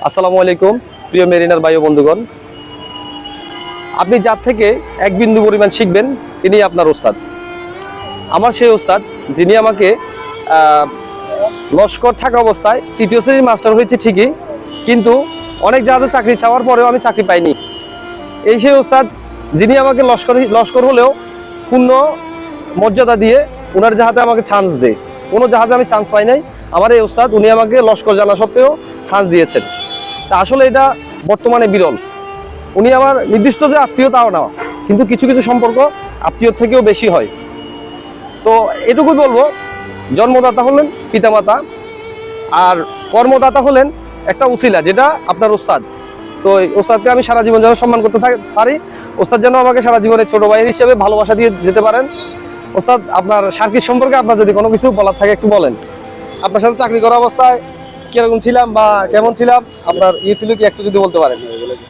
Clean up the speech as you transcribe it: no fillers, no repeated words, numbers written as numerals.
আসসালামু আলাইকুম প্রিয় মেরিনার ভাই ও বন্ধুগণ, আপনি যার থেকে এক বিন্দু পরিমাণ শিখবেন তিনি আপনার ওস্তাদ। আমার সেই ওস্তাদ যিনি আমাকে লস্কর থাকা অবস্থায় তৃতীয় শ্রেণীর মাস্টার হয়েছে ঠিকই, কিন্তু অনেক জাহাজে চাকরি চাওয়ার পরেও আমি চাকরি পাইনি। এই সেই ওস্তাদ যিনি আমাকে লস্কর হলেও পূর্ণ মর্যাদা দিয়ে ওনার জাহাজে আমাকে চান্স দেয়। কোনো জাহাজে আমি চান্স পাই নাই, আমার এই ওস্তাদ উনি আমাকে লস্কর জানা সত্ত্বেও চান্স দিয়েছেন। তা আসলে এটা বর্তমানে বিরল। উনি আমার নির্দিষ্ট যে আত্মীয়তাও না, কিন্তু কিছু কিছু সম্পর্ক আত্মীয়র থেকেও বেশি হয়। তো এটুকুই বলবো, জন্মদাতা হলেন পিতামাতা, আর কর্মদাতা হলেন একটা উসিলা, যেটা আপনার ওস্তাদ। তো এই ওস্তাদকে আমি সারা জীবন যেন সম্মান করতে পারি, ওস্তাদ যেন আমাকে সারা জীবনের ছোট ভাই হিসেবে ভালোবাসা দিয়ে যেতে পারেন। ওস্তাদ, আপনার সার্কিট সম্পর্কে আপনার যদি কোনো কিছু বলার থাকে একটু বলেন। আপনার সাথে চাকরি করা অবস্থায় কিরকম ছিলাম বা কেমন ছিলাম, আপনার ছিল কি একটু যদি বলতে পারেন।